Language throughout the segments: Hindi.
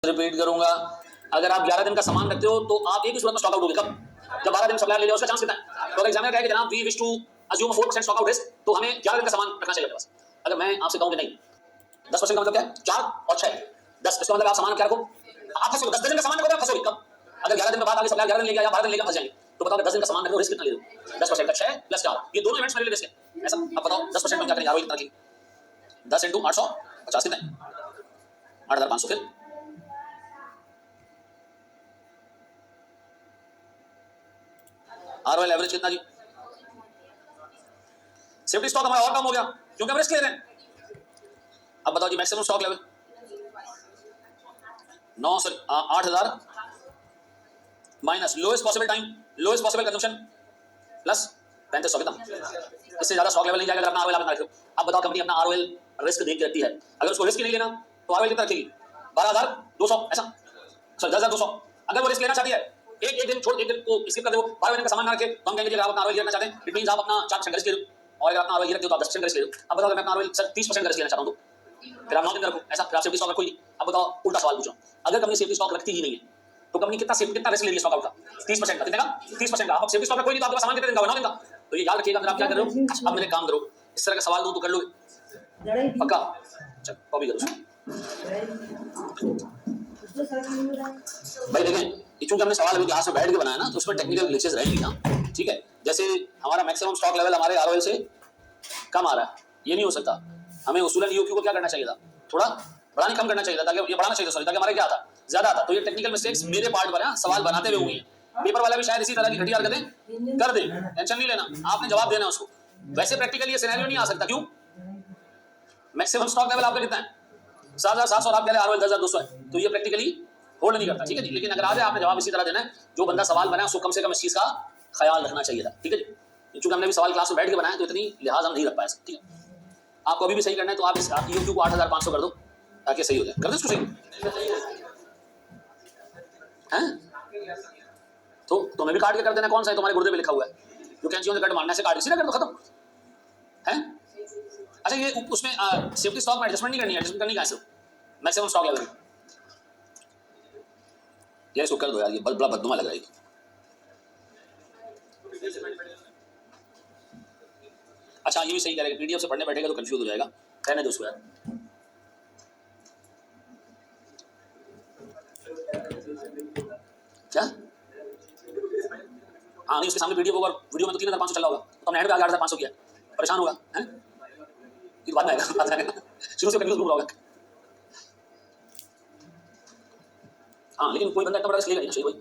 रिपीट करूंगा, अगर आप 11 दिन का सामान रखते हो तो आप एक ही सूरत में स्टॉक आउट होगे। कब? जब 12 दिन सप्लायर ले लिया, उसका चांस कितना है? तो अगर एग्जामिनर कहे कि जनाब we wish to assume 4% stock out risk, तो हमें 11 दिन का सामान रखना चाहिए अपने पास। अगर मैं आपसे कहूं कि नहीं 10% का मतलब क्या है? 4 और 6 10, इसका मतलब आप सामान क्या रखो? आप फंसोगे। 10 दिन का सामान रखोगे, आप फंसोगे। कब? अगर 11 दिन के बाद आगे सप्लायर 11 दिन लेगा या 12 दिन लेगा, फंस जाएंगे। तो बताओ 10 दिन का सामान रखो, रिस्क कितना ले रहे हो? 10% का 6 + 4, ये दोनों इवेंट्स मेरे लिए रिस्क है। ऐसा अब बताओ 10% में क्या करेंगे? आरओई कितना की? 10 × 850 कितना है? 8500। फिर आरओएल एवरेज कितना जी? सेफ्टी स्टॉक हमारा और कम हो गया क्योंकि हम रिस्क ले रहे हैं। अब बताओ जी maximum stock level 8000 minus lowest possible time, lowest possible consumption plus 3500 कितना? इससे ज्यादा स्टॉक लेवल नहीं जाएगा अगर अपना आरओएल आप इतना रखो। अब बताओ कंपनी अपना आरओएल रिस्क देख के रखती है, अगर उसको रिस्क नहीं लेना तो आरओएल कितना रखेगी? 12200 ऐसा, सॉरी 10200। अगर वो रिस्क लेना चाहती है, एक दिन छोड़, एक दिन को स्किप कर दो, 12 दिन का सामान ना रखे, तो हम कहेंगे आप अपना आरओएल लेना चाहते हैं, इट मींस आप अपना 4% रिस्क ले लो। और अगर अपना आरओएल रखते हो तो आप 10% रिस्क ले लो। अब बताओ मैं अपना आरओएल 30% रिस्क लेना चाहता हूं तो फिर आप 9 दिन रखो, ऐसा फिर आप सेफ्टी स्टॉक रखो ही। अब बताओ उल्टा सवाल पूछो, अगर कंपनी सेफ्टी स्टॉक रखती ही नहीं है तो कंपनी कितना रिस्क ले रही है स्टॉक आउट का? 30% का। कितने का? 30% का। आप सेफ्टी स्टॉक में कोई नहीं तो आपका सामान कितने दिन का? 9 दिन का। तो ये याद रखिएगा। अगर आप क्या कर रहे हो, अब मेरे काम करो, इस तरह का सवाल दूं तो कर लोगे पक्का? चल कॉपी करो भाई। देखें चूंकि हमने सवाल अभी क्लास में बैठ के बनाया ना, तो उसमें टेक्निकल ग्लिचेस रहेंगी ना, ठीक है। जैसे हमारा मैक्सिमम स्टॉक लेवल हमारे आरओएल से कम आ रहा है, ये नहीं हो सकता। हमें उसूलन ईओक्यू को क्या करना चाहिए था? थोड़ा बड़ा नहीं, कम करना चाहिए था, ताकि ये बढ़ाना चाहिए था, सॉरी, ताकि हमारे क्या आता ज्यादा आता। तो ये टेक्निकल मिस्टेक्स मेरे पार्ट पर है, सवाल बनाते हुए हुई है। पेपर वाला भी शायद इसी तरह की घटिया हरकतें कर दे, टेंशन नहीं लेना, आपने जवाब देना उसको। वैसे प्रैक्टिकली ये सिनेरियो नहीं आ सकता। क्यों? मैक्सिमम स्टॉक लेवल आपका कितना है? 7700 और आप कह रहे हैं आरओएल 10200 है, तो ये प्रैक्टिकली होल्ड नहीं करता, ठीक है जी। लेकिन अगर आ जाए आपने जवाब इसी तरह देना है, जो बंदा सवाल बनाया उसको कम से कम इस चीज का ख्याल रखना चाहिए था, ठीक है जी। क्योंकि हमने भी सवाल क्लास में बैठ के बनाया तो इतनी लिहाज हम नहीं रख पाए, ठीक है। आपको अभी भी सही करना है तो आप इस ईओक्यू को 8500 कर दो ताकि सही हो जाए। कर दो इसको सही हैं? तो मैं भी काट के कर देना। कौन सा है तुम्हारे गुर्दे पे लिखा हुआ है? You can see on the cut मारने से काट सीधा कर दो, खत्म है। अच्छा ये उसमें सेफ्टी स्टॉक में एडजस्टमेंट नहीं करनी है, एडजस्टमेंट करनी कैसे? मैक्सिमम स्टॉक लेवल ये इसको कर दो यार, ये बड़ा बदनुमा लग रहा है। अच्छा ये भी सही कह रहे हैं, पीडीएफ से पढ़ने बैठेगा तो कंफ्यूज हो जाएगा, कहने दो उसको यार। क्या? हाँ नहीं, उसके सामने पीडीएफ होगा, वीडियो में तो 3500 चल रहा होगा, तो हमने एंड पे आगे 8500 किया, परेशान होगा हैं? ये बात में आएगा शुरू से कंफ्यूज घूम रहा होगा। हाँ लेकिन कोई बंदा इतना बड़ा रिस्क लेगा नहीं, सही भाई।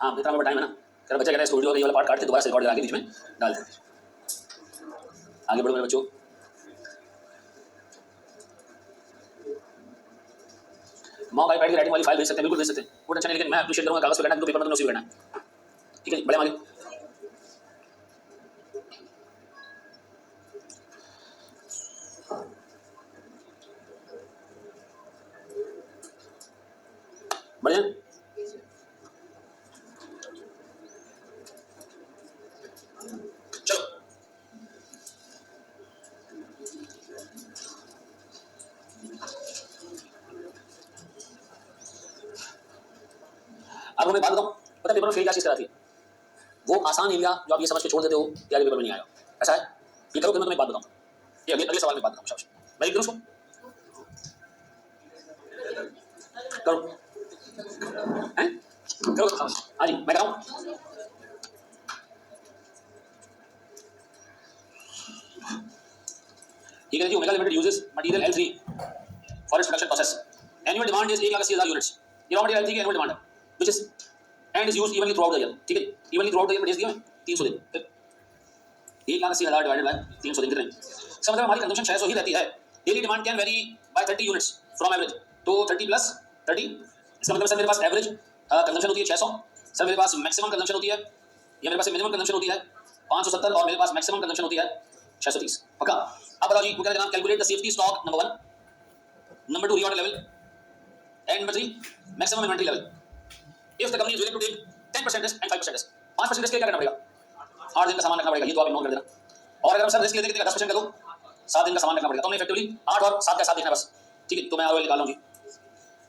हाँ इतना बड़ा टाइम है ना, कर बच्चा कहता है स्टूडियो का ये वाला पार्ट काट के दोबारा से रिकॉर्ड आगे बीच में डाल दे। आगे बढ़ो मेरे बच्चों। मॉक आईपैड की राइटिंग वाली फाइल भेज सकते हैं, बिल्कुल भेज सकते हैं, कोई टेंशन नहीं। लेकिन मैं अप्रिशिएट करूंगा कागज पे करना है, तो पेपर में तुमने उसी पे करना है, ठीक है जी। बड़े आगे बढ़िया। चलो अब हमें बात बताऊं, पता है पेपर में फेल क्या चीज कराती है? वो आसान एरिया जो आप ये समझ के छोड़ देते हो कि आगे पेपर में नहीं आएगा, ऐसा है। ये करो, फिर मैं तुम्हें बात बताऊं, ये अगले सवाल में बात बताऊं। शाबाश, मैं लिख दूं उसको, करो हैं? करो शाबाश। हाँ जी मैं कराऊं। ठीक है जी। Omega limited uses material L3 for its production process. Annual demand is 1,80,000 units. ये रॉ मटेरियल L3 की एनुअल डिमांड है, which is and is used evenly throughout the year, ठीक है। Evenly throughout the year बेच दिया मैं 300 दिन, 1,80,000 डिवाइडेड बाय 300 दिन कितने? इसका मतलब हमारी कंजम्पशन 600 ही रहती है। Daily demand can vary by 30 units from average, तो 30 प्लस 30, इसका मतलब सर मेरे पास एवरेज कंजम्पशन होती है 600, सर मेरे पास मैक्सिमम कंजम्पशन होती है, ये मेरे पास मिनिमम कंजम्पशन होती है 570, और मेरे पास मैक्सिमम कंजम्पशन होती है 630, पक्का। अब बताओ जी क्या जनाब, calculate the safety stock number 1, number 2 reorder level, and number 3 maximum inventory level. If the company is willing to take 10% risk and 5% risk, 5% risk क्या करना पड़ेगा? 8 दिन का सामान रखना पड़ेगा, ये तो आप इग्नोर कर देना। और अगर हम सर रिस्क लेते हैं 10% कर दो, 7 दिन का सामान रखना पड़ेगा। तो हमने इफेक्टिवली 8 और 7 का 7 देखना बस, ठीक है। तो मैं आरओएल निकाल रहा हूँ जी।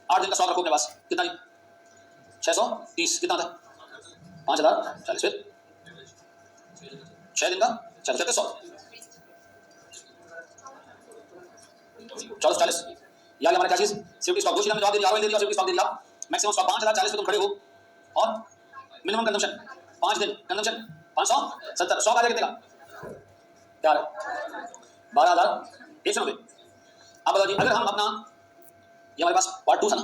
8 दिन का स्टॉक रखो अपने पास, कितना जी? 630, कितना था? 5040, फिर 6 दिन का 3300, 1440। या हमारा क्या चीज? Safety stock. दो चीजें जवाब दे दिया, आरओएल दे दिया, सेफ्टी स्टॉक दे दिया। मैक्सिमम स्टॉक 5040 पे तुम खड़े हो, और मिनिमम कंजम्पशन 5 दिन, कंजम्पशन 570। स्टॉक आ जाएगा कितने का? क्या आ रहा है? 12190। अब बताओ जी, अगर हम अपना, ये हमारे पास पार्ट 2 था ना,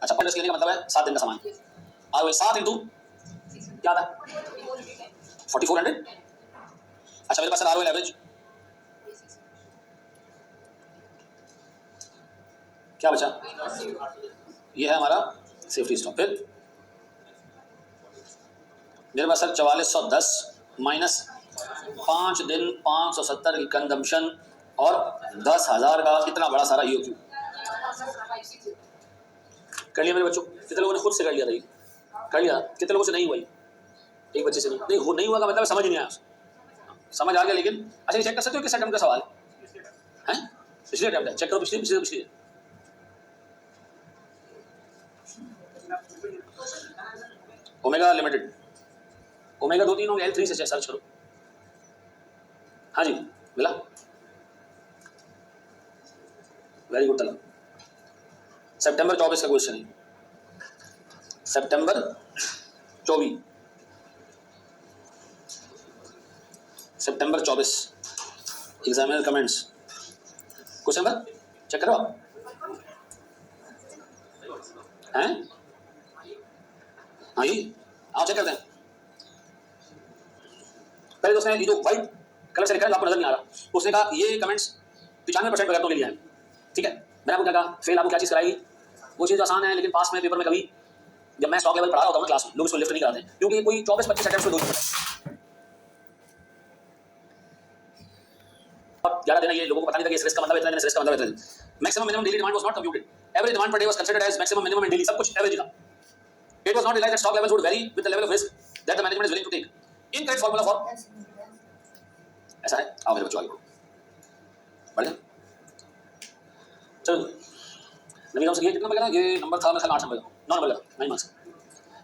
अच्छा पार्ट लेने का मतलब है 7 दिन का सामान, और 7 इंटू क्या था? 4400। अच्छा मेरे पास सर आरओएल एवरेज क्या बचा? ये है हमारा सेफ्टी स्टॉक। फिर मेरे पास सर 4410 माइनस 5 दिन 570 की कंजम्पशन और 10,000 का इतना बड़ा सारा ईओक्यू। कर लिया मेरे बच्चों? कितने लोगों ने खुद से कर लिया था? ये कर लिया? कितने लोगों से नहीं हुआ? एक बच्चे से नहीं हुआ का मतलब समझ नहीं आया, समझ आ गया लेकिन। अच्छा ये चेक कर सकते हो किस अटेम्प्ट का सवाल है? पिछले अटेम्प्ट है, चेक करो पिछले। ओमेगा लिमिटेड, ओमेगा 2 3 होंगे, L3 से सर्च करो। हाँ जी मिला, वेरी गुड। तला सितंबर 24 का क्वेश्चन है, सितंबर 24, सितंबर 24 examiner comments question number check करो हैं। हाँ जी आप चेक करते हैं। पहले तो उसने ये जो व्हाइट कलर से लिखा है आपको नजर नहीं आ रहा, उसने कहा ये कमेंट्स 95% विद्यार्थियों के लिए हैं, ठीक है। मैंने आपको क्या कहा, फेल आपको क्या चीज कराएगी? वो चीज आसान है, लेकिन पास में पेपर में कभी जब मैं स्टॉक लेवल पढ़ा रहा होता हूँ क्लास में, लोग इसको लिफ्ट नहीं कराते क्योंकि कोई 24-25 अटेम्प्ट में 2 नंबर और 11 दिन ये लोगों को पता नहीं था कि इस रिस्क का मतलब इतना दिन, इस रिस्क का मतलब इतना दिन। Maximum minimum daily demand was not computed, average demand per day was considered as maximum minimum and daily, सब कुछ एवरेज था। It was not realized that stock levels would vary with the level of risk that the management is willing to take. Incorrect formula for ऐसा है। आओ मेरे बच्चों आगे बढ़े, चलो नबी हमसे ये कितना नंबर का था? ये नंबर था मेरे ख्याल 8 नंबर का, 9 नंबर का, 9 मार्क्स।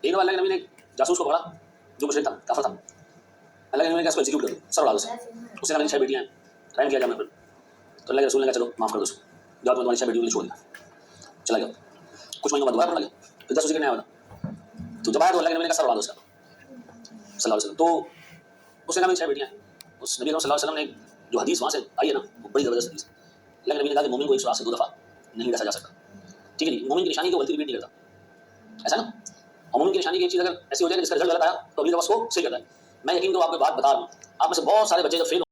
एक बार नबी ने जासूस को पकड़ा जो मुशरिक था, काफिर था। अल्लाह के नबी ने कहा इसको एग्जीक्यूट कर दो, सर उड़ा दो। उसने कहा 6 बेटियां हैं, टाइम किया जाए मेरे पर। तो अल्लाह के रसूल ने कहा चलो माफ कर दो उसको, जाओ तुम्हारी 6 बेटियों को छोड़ दिया, चला गया। कुछ महीनों बाद दोबारा पकड़ा गया, फिर 10 उसी के नया वाला। तो जब आया तो अल्लाह के नबी ने कहा सर उड़ा दो उसका, सल्लल्लाहु अलैहि वसल्लम। तो उसने कहा मेरी 6 बेटियां हैं। उस नबी सल्लल्लाहु अलैहि वसल्लम ने जो हदीस वहाँ से आई है ना, वो बड़ी ज़बरदस्त हदीस। अल्लाह के नबी ने कहा कि मोमिन को 108 से 2 दफ़ा नहीं डसा जा सकता, ठीक है। नहीं मोमिन की निशानी को गलती रिपीट नहीं करता, ऐसा ना। और मोमिन की निशानी की एक चीज़ अगर ऐसी हो जाए कि जिसका रिजल्ट गलत आया तो अगली दफ़ा उसको सही करता है। मैं यकीन तो आपको बात बता रहा हूँ, आप में से बहुत सारे बच्चे जब फेल